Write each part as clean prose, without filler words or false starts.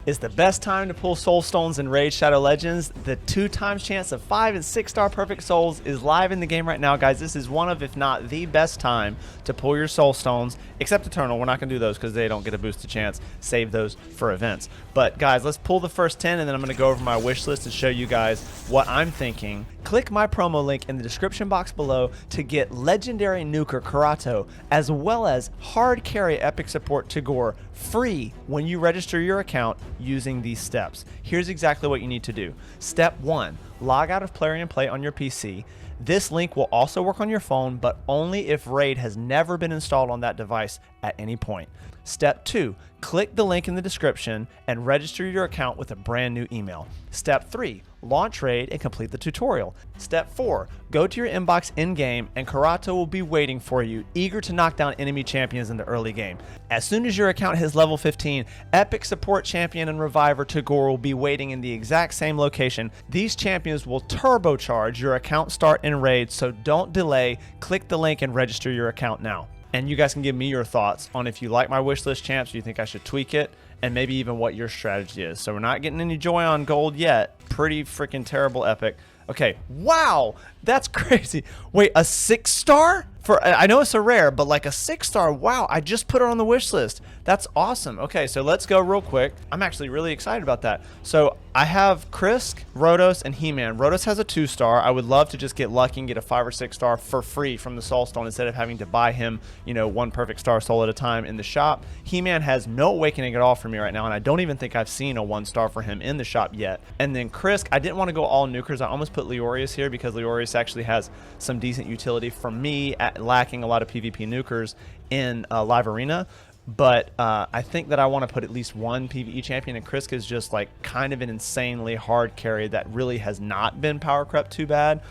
is the best time to pull Soulstones in Raid Shadow Legends. The 2x chance of 5 and 6 star perfect souls is live in the game right now, guys. This is one of, if not the best time to pull your Soulstones, except Eternal. We're not going to do those because they don't get a boosted chance. Save those for events. But guys, let's pull the first 10, and then I'm going to go over my wish list and show you guys what I'm thinking. Click my promo link in the description box below to get legendary nuker Karato, as well as hard carry epic support Tagoar free when you register your account using these steps. Here's exactly what you need to do. Step 1, log out of Plarium Play on your PC. This link will also work on your phone, but only if Raid has never been installed on that device at any point. Step 2, click the link in the description and register your account with a brand new email. Step 3, launch Raid and complete the tutorial. Step 4, go to your inbox in-game and Karato will be waiting for you, eager to knock down enemy champions in the early game. As soon as your account hits level 15, epic support champion and reviver Tagoar will be waiting in the exact same location. These champions will turbocharge your account start in Raid, so don't delay. Click the link and register your account now. And you guys can give me your thoughts on if you like my wishlist champs, you think I should tweak it, and maybe even what your strategy is. So we're not getting any joy on gold yet. Pretty freaking terrible epic. Okay, wow, that's crazy. Wait, a 6-star? I know it's a rare, but like a 6-star, wow, I just put it on the wish list. That's awesome. Okay, so let's go real quick. I'm actually really excited about that. So I have Krisk, Rotos, and He-Man. Rotos has a 2-star. I would love to just get lucky and get a 5 or 6-star for free from the Soulstone instead of having to buy him, you know, one perfect star soul at a time in the shop. He-Man has no awakening at all for me right now, and I don't even think I've seen a 1-star for him in the shop yet. And then Krisk, I didn't want to go all nukers. I almost put Leorius here because Leorius actually has some decent utility for me at lacking a lot of PvP nukers in live arena. But I think that I want to put at least one PvE champion, and Krisk is just like kind of an insanely hard carry that really has not been power crept too bad.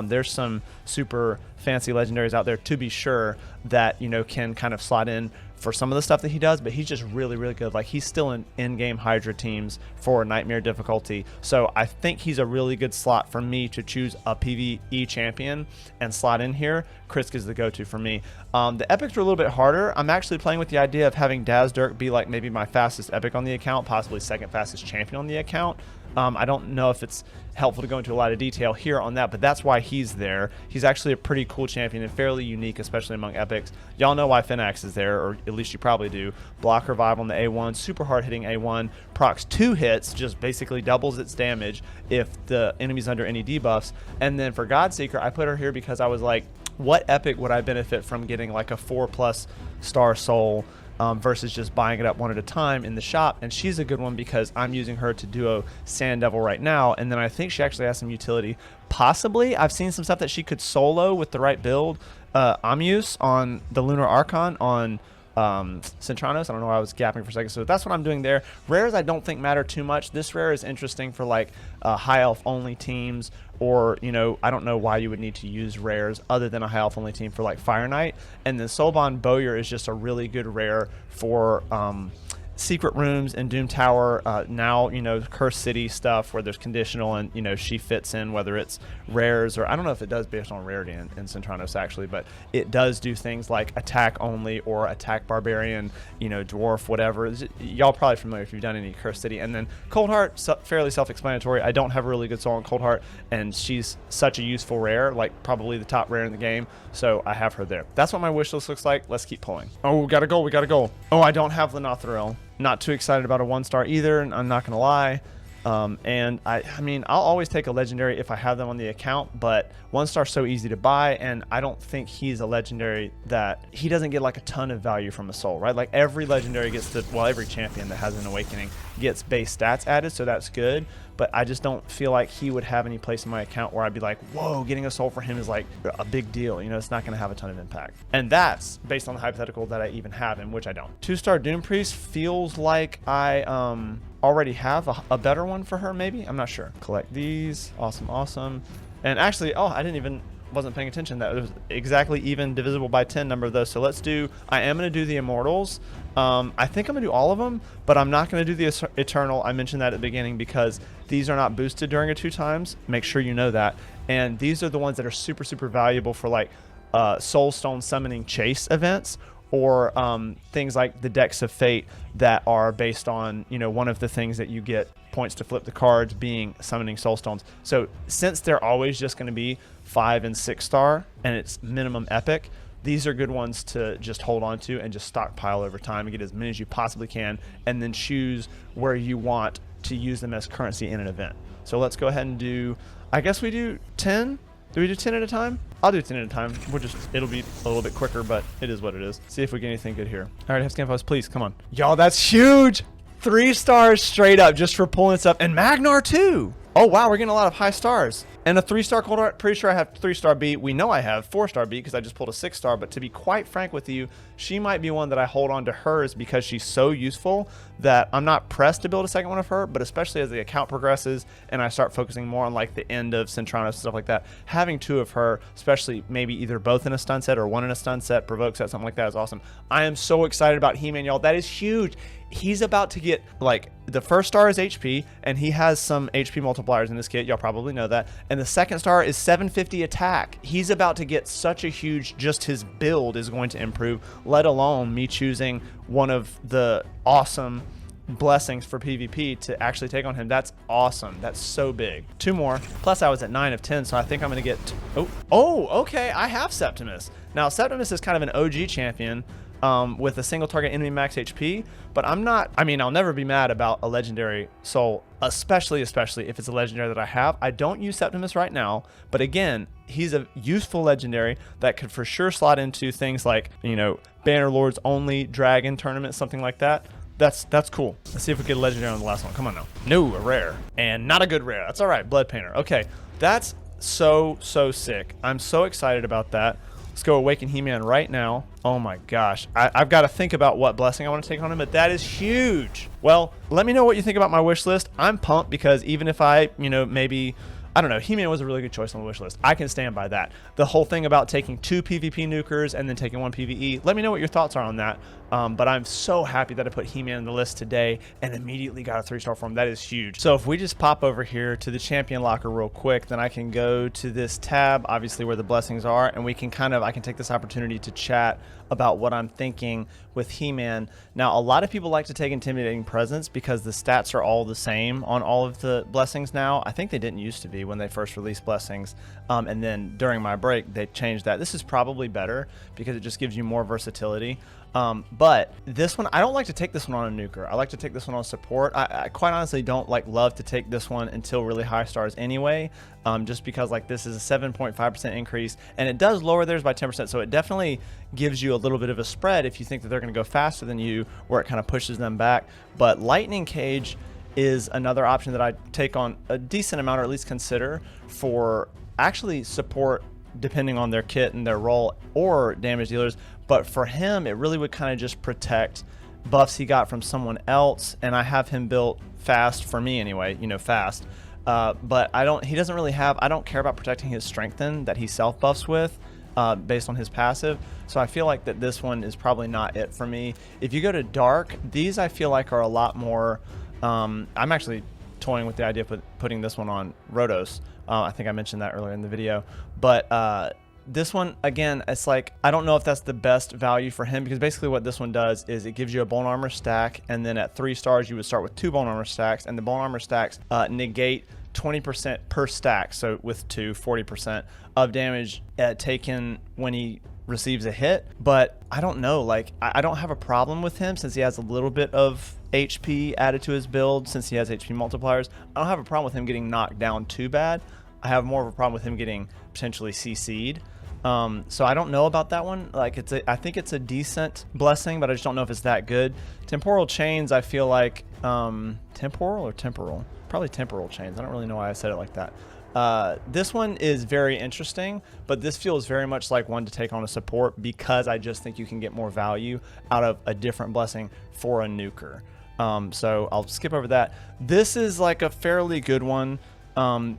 There's some super fancy legendaries out there, to be sure, that, you know, can kind of slot in for some of the stuff that he does, but he's just really, really good. Like, he's still in in-game Hydra teams for Nightmare difficulty, so I think he's a really good slot for me to choose a PvE champion and slot in here. Krisk is the go-to for me. The epics are a little bit harder. I'm actually playing with the idea of having Daz Dirk be like maybe my fastest epic on the account, possibly second fastest champion on the account. I don't know if it's helpful to go into a lot of detail here on that, but that's why he's there. He's actually a pretty cool champion and fairly unique, especially among epics. Y'all know why Finax is there, or at least you probably do. Block revive on the A1, super hard hitting A1, procs 2 hits, just basically doubles its damage if the enemy's under any debuffs. And then for Godseeker, I put her here because I was like, what epic would I benefit from getting like a 4+ star soul versus just buying it up one at a time in the shop? And she's a good one because I'm using her to duo Sand Devil right now, and then I think she actually has some utility. Possibly, I've seen some stuff that she could solo with the right build. Amuse on the Lunar Archon on Centranos. I don't know why I was gapping for a second. So that's what I'm doing there. Rares I don't think matter too much. This rare is interesting for like high elf only teams, or, you know, I don't know why you would need to use rares other than a high elf only team for like Fire Knight. And then Soulbond Bowyer is just a really good rare for secret rooms and Doom Tower, now, you know, Curse City stuff where there's conditional, and, you know, she fits in whether it's rares or I don't know if it does based on rarity in Centranos actually, but it does do things like attack only or attack barbarian, you know, dwarf, whatever. Y'all probably familiar if you've done any Curse City. And then Coldheart, fairly self-explanatory. I don't have a really good soul on Coldheart, and she's such a useful rare, like probably the top rare in the game, so I have her there. That's what my wish list looks like. Let's keep pulling. Oh, we got a goal, we got a goal. Oh, I don't have Lenothril. Not too excited about a 1-star either, and I'm not gonna lie. And I mean, I'll always take a legendary if I have them on the account, but 1-star so easy to buy, and I don't think he's a legendary that he doesn't get like a ton of value from a soul, right? Like every legendary gets the, well, every champion that has an awakening gets base stats added, so that's good, but I just don't feel like he would have any place in my account where I'd be like, whoa, getting a soul for him is like a big deal. You know, it's not going to have a ton of impact. And that's based on the hypothetical that I even have him, which I don't. 2-star Doom Priest feels like I already have a better one for her, maybe. I'm not sure. Collect these. Awesome, awesome. And actually, oh, wasn't paying attention that it was exactly even divisible by 10 number of those. So let's do, I am going to do the Immortals. I think I'm going to do all of them, but I'm not going to do the Eternal. I mentioned that at the beginning because these are not boosted during a 2x. Make sure you know that. And these are the ones that are super, super valuable for like Soulstone summoning chase events, or things like the Decks of Fate that are based on, you know, one of the things that you get points to flip the cards being summoning Soulstones. So since they're always just going to be 5 and 6 star and it's minimum epic, these are good ones to just hold on to and just stockpile over time and get as many as you possibly can, and then choose where you want to use them as currency in an event. So let's go ahead and do, I guess we do 10. Do we do 10 at a time? I'll do 10 at a time. It'll be a little bit quicker, but it is what it is. See if we get anything good here. All right, have scan post, please, come on. Y'all, that's huge. 3 stars straight up just for pulling stuff, and Magnar too. Oh wow, we're getting a lot of high stars. And a 3-star cold heart, pretty sure I have 3-star beat. We know I have 4-star beat because I just pulled a 6-star, but to be quite frank with you, she might be one that I hold on to hers because she's so useful that I'm not pressed to build a second one of her, but especially as the account progresses and I start focusing more on like the end of Centranos and stuff like that, having 2 of her, especially maybe either both in a stun set or one in a stun set, provoke set, something like that is awesome. I am so excited about He-Man, y'all. That is huge. He's about to get, like, the 1st star is HP, and he has some HP multipliers in this kit. Y'all probably know that. And the 2nd star is 750 attack. He's about to get such a huge, just his build is going to improve, let alone me choosing one of the awesome blessings for PvP to actually take on him. That's awesome. That's so big. 2 more. Plus I was at 9 of 10, so I think I'm going to get... okay. I have Septimus. Now, Septimus is kind of an OG champion with a single target enemy max HP, but I'm not... I mean, I'll never be mad about a legendary soul, especially if it's a legendary that I have. I don't use Septimus right now, but again, he's a useful legendary that could for sure slot into things like, you know, Banner Lords only, Dragon Tournament, something like that. That's cool. Let's see if we get a legendary on the last one. Come on now. No, a rare. And not a good rare. That's all right. Blood Painter. Okay. That's so sick. I'm so excited about that. Let's go awaken He-Man right now. Oh my gosh. I've got to think about what blessing I want to take on him, but that is huge. Well, let me know what you think about my wish list. I'm pumped because even if I, you know, maybe... I don't know. He-Man was a really good choice on the wish list. I can stand by that. The whole thing about taking 2 PvP nukers and then taking 1 PvE, let me know what your thoughts are on that. But I'm so happy that I put He-Man on the list today and immediately got a 3-star for him. That is huge. So if we just pop over here to the champion locker real quick, then I can go to this tab, obviously where the blessings are, and we can I can take this opportunity to chat about what I'm thinking with He-Man. Now, a lot of people like to take Intimidating Presence because the stats are all the same on all of the blessings now. I think they didn't used to be when they first released blessings, and then during my break they changed that. This is probably better because it just gives you more versatility. But this one, I don't like to take this one on a nuker. I like to take this one on support. I quite honestly don't love to take this one until really high stars anyway, just because like this is a 7.5% increase and it does lower theirs by 10%. So it definitely gives you a little bit of a spread if you think that they're going to go faster than you, where it kind of pushes them back. But Lightning Cage is another option that I take on a decent amount, or at least consider, for actually support depending on their kit and their role, or damage dealers. But for him, it really would kind of just protect buffs he got from someone else, and I have him built fast for me anyway, you know, fast. But I don't care about protecting his strengthen that he self buffs with based on his passive. So I feel like that this one is probably not it for me. If you go to dark, these I feel like are a lot more, I'm actually toying with the idea of putting this one on Rotos. I think I mentioned that earlier in the video, but this one, again, it's like, I don't know if that's the best value for him, because basically what this one does is it gives you a bone armor stack, and then at 3 stars you would start with 2 bone armor stacks, and the bone armor stacks negate 20% per stack, so with 2, 40% of damage taken when he receives a hit. But I don't know, like, I don't have a problem with him since he has a little bit of HP added to his build, since he has HP multipliers. I don't have a problem with him getting knocked down too bad. I have more of a problem with him getting potentially CC'd. So I don't know about that one. Like, I think it's a decent blessing, but I just don't know if it's that good. Temporal chains, I feel like, temporal or temporal? Probably temporal chains. I don't really know why I said it like that. This one is very interesting, but this feels very much like one to take on a support, because I just think you can get more value out of a different blessing for a nuker. So I'll skip over that. This is like a fairly good one.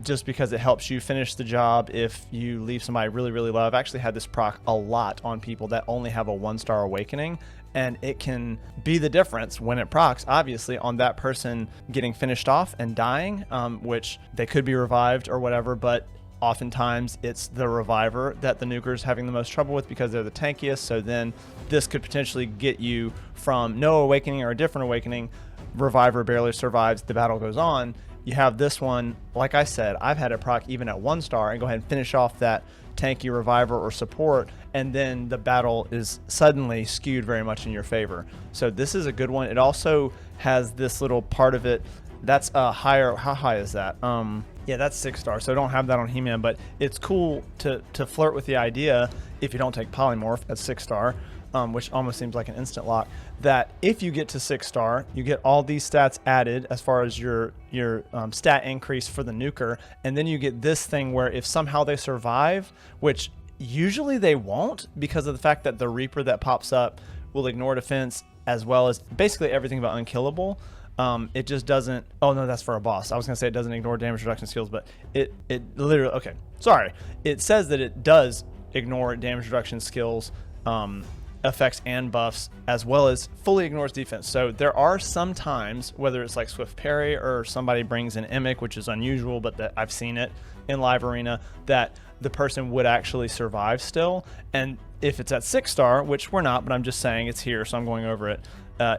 Just because it helps you finish the job if you leave somebody really, really low. I've actually had this proc a lot on people that only have a 1-star awakening, and it can be the difference when it procs, obviously, on that person getting finished off and dying, which they could be revived or whatever, but oftentimes it's the reviver that the nuker is having the most trouble with because they're the tankiest. So then this could potentially get you from no awakening or a different awakening, reviver barely survives, the battle goes on. You have this one, like I said, I've had it proc even at 1 star and go ahead and finish off that tanky reviver or support, and then the battle is suddenly skewed very much in your favor. So this is a good one. It also has this little part of it that's higher. How high is that? Yeah, that's 6 star, so I don't have that on He-Man, but it's cool to flirt with the idea, if you don't take polymorph at 6 star, which almost seems like an instant lock, that if you get to 6 star, you get all these stats added as far as your stat increase for the nuker, and then you get this thing where if somehow they survive, which usually they won't because of the fact that the Reaper that pops up will ignore defense as well as basically everything but unkillable. It just doesn't. Oh no, that's for a boss. I was gonna say it doesn't ignore damage reduction skills, but it literally. Okay, sorry. It says that it does ignore damage reduction skills, effects and buffs, as well as fully ignores defense. So there are some times, whether it's like swift parry or somebody brings an Emic, which is unusual, but that I've seen it in live arena, that the person would actually survive still. And if it's at 6 star, which we're not, but I'm just saying it's here, so I'm going over it.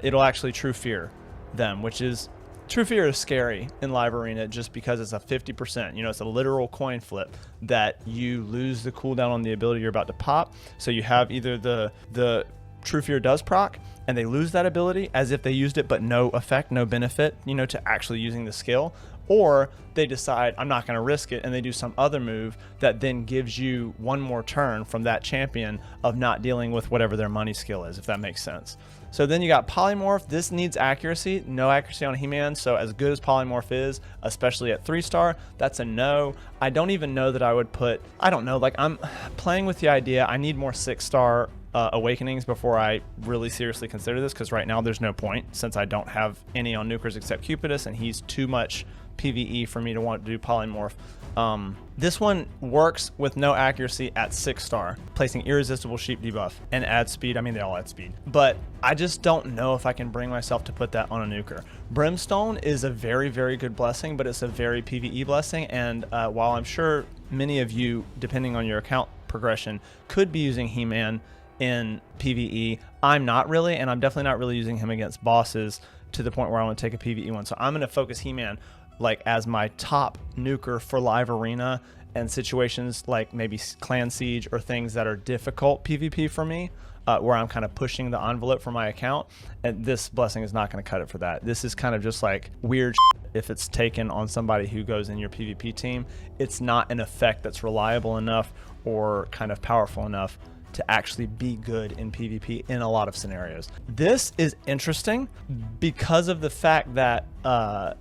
It'll actually true fear them, which is true fear is scary in live arena just because it's a 50%, you know, it's a literal coin flip that you lose the cooldown on the ability you're about to pop. So you have either the true fear does proc and they lose that ability as if they used it but no effect, no benefit, you know, to actually using the skill, or they decide I'm not going to risk it and they do some other move that then gives you one more turn from that champion of not dealing with whatever their money skill is, if that makes sense. So then you got polymorph. This needs accuracy. No accuracy on He-Man. So as good as polymorph is, especially at 3 star, that's a no. I don't even know that I would put, I don't know, like I'm playing with the idea. I need more 6 star awakenings before I really seriously consider this, because right now there's no point since I don't have any on nukers except Cupidus and he's too much PvE for me to want to do polymorph. This one works with no accuracy at 6 star, placing irresistible sheep debuff and add speed. I mean, they all add speed, but I just don't know if I can bring myself to put that on a nuker. Brimstone is a very, very good blessing, but it's a very PvE blessing. And while I'm sure many of you, depending on your account progression, could be using He-Man in PvE, I'm not really, and I'm definitely not really using him against bosses to the point where I want to take a PvE one. So I'm going to focus He-Man like as my top nuker for live arena and situations like maybe clan siege or things that are difficult PvP for me, where I'm kind of pushing the envelope for my account. And this blessing is not going to cut it for that. This is kind of just like weird if it's taken on somebody who goes in your PvP team. It's not an effect that's reliable enough or kind of powerful enough to actually be good in PvP in a lot of scenarios. This is interesting because of the fact that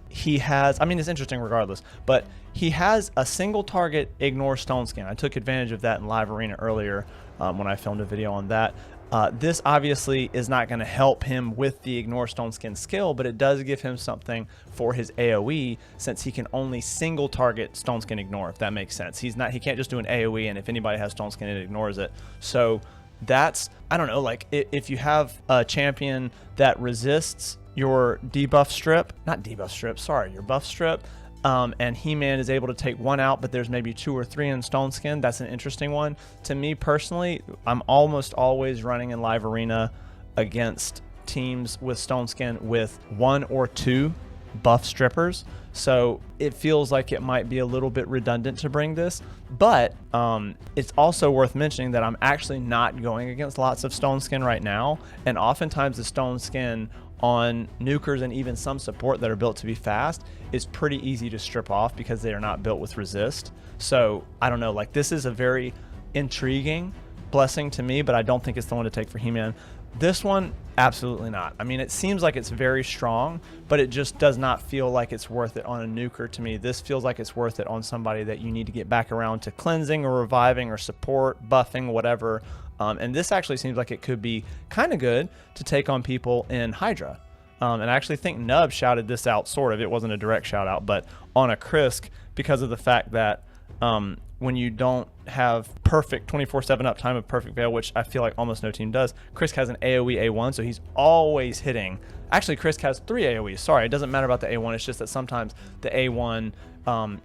he has, I mean, it's interesting regardless, but he has a single target ignore stone skin. I took advantage of that in live arena earlier when I filmed a video on that. This obviously is not going to help him with the ignore stone skin skill, but it does give him something for his AoE since he can only single target stone skin ignore, if that makes sense. He can't just do an AoE, and if anybody has stone skin, it ignores it. So that's, I don't know, like if you have a champion that resists your debuff strip, not debuff strip, sorry, your buff strip, and He-Man is able to take one out, but there's maybe 2 or 3 in stone skin. That's an interesting one. To me personally, I'm almost always running in live arena against teams with stone skin with 1 or 2 buff strippers. So it feels like it might be a little bit redundant to bring this, but it's also worth mentioning that I'm actually not going against lots of stone skin right now. And oftentimes the stone skin on nukers and even some support that are built to be fast is pretty easy to strip off because they are not built with resist. So I don't know, like this is a very intriguing blessing to me, but I don't think it's the one to take for He-Man. This one, absolutely not. I mean, it seems like it's very strong, but it just does not feel like it's worth it on a nuker to me. This feels like it's worth it on somebody that you need to get back around to cleansing or reviving or support, buffing, whatever. And this actually seems like it could be kind of good to take on people in Hydra. And I actually think Nub shouted this out, sort of. It wasn't a direct shout out, but on a Krisk, because of the fact that when you don't have perfect 24/7 uptime of perfect veil, which I feel like almost no team does. Krisk has an AoE A1, so he's always hitting. Actually, Krisk has 3 AoEs. Sorry, it doesn't matter about the A1. It's just that sometimes the A1,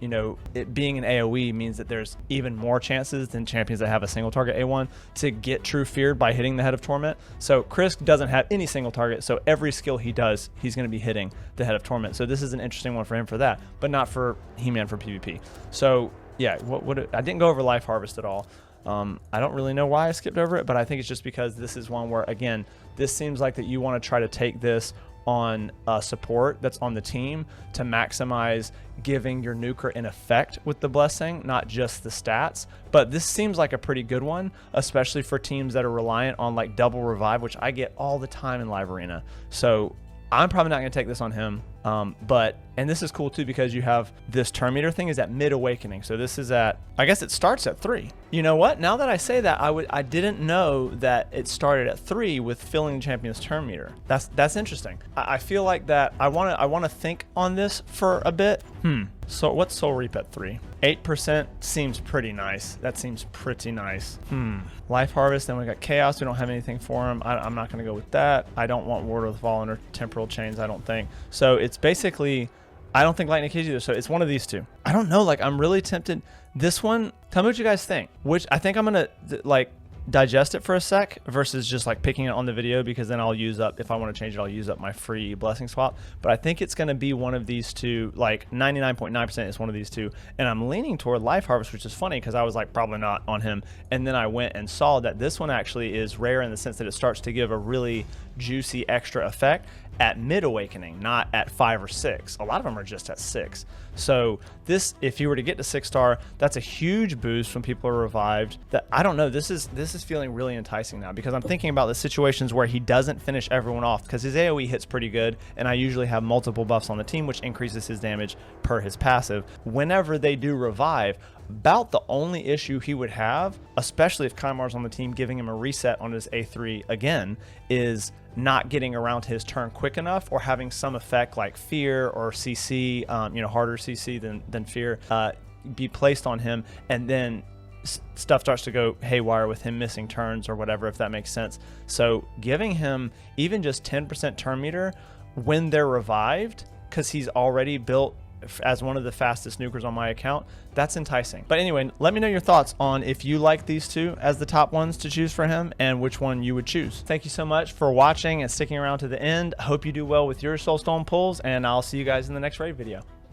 you know, it being an AoE means that there's even more chances than champions that have a single target A1 to get true feared by hitting the Head of Torment. So Krisk doesn't have any single target, so every skill he does, he's going to be hitting the Head of Torment. So this is an interesting one for him for that, but not for He-Man for PvP. So yeah, I didn't go over Life Harvest at all. I don't really know why I skipped over it, but I think it's just because this is one where, again, this seems like that you want to try to take this on support that's on the team to maximize giving your nuker an effect with the blessing, not just the stats. But this seems like a pretty good one, especially for teams that are reliant on like double revive, which I get all the time in live arena. So I'm probably not going to take this on him. And this is cool too, because you have this turn meter thing is at mid awakening. So this is at, I guess it starts at 3. You know what? Now that I say that, I didn't know that it started at 3 with filling the champion's turn meter. That's interesting. I feel like that I want to think on this for a bit. So what's Soul Reap at 3? 8% seems pretty nice. That seems pretty nice. Life Harvest, then we got Chaos. We don't have anything for him. I'm not going to go with that. I don't want Ward of the Fallen or Temporal Chains, I don't think. So it's basically, I don't think Lightning Cage either. So it's one of these two. I don't know. Like, I'm really tempted. This one, tell me what you guys think. Which I think I'm going to like digest it for a sec versus just like picking it on the video, because then I'll use up, if I want to change it, I'll use up my free blessing swap. But I think it's going to be one of these two, like 99.9% is one of these two. And I'm leaning toward Life Harvest, which is funny because I was like probably not on him. And then I went and saw that this one actually is rare in the sense that it starts to give a really juicy extra effect at mid awakening, not at 5 or 6. A lot of them are just at 6. So this, if you were to get to 6-star, that's a huge boost when people are revived. That, I don't know, this is feeling really enticing now, because I'm thinking about the situations where he doesn't finish everyone off, because his AoE hits pretty good, and I usually have multiple buffs on the team, which increases his damage per his passive. Whenever they do revive, about the only issue he would have, especially if Kaimar's on the team giving him a reset on his A3 again, is not getting around his turn quick enough, or having some effect like fear or CC, you know, harder CC than fear, be placed on him, and then stuff starts to go haywire with him missing turns or whatever, if that makes sense. So giving him even just 10% turn meter when they're revived, because he's already built as one of the fastest nukers on my account, that's enticing. But anyway, let me know your thoughts on if you like these two as the top ones to choose for him and which one you would choose. Thank you so much for watching and sticking around to the end. I hope you do well with your Soulstone pulls, and I'll see you guys in the next raid video.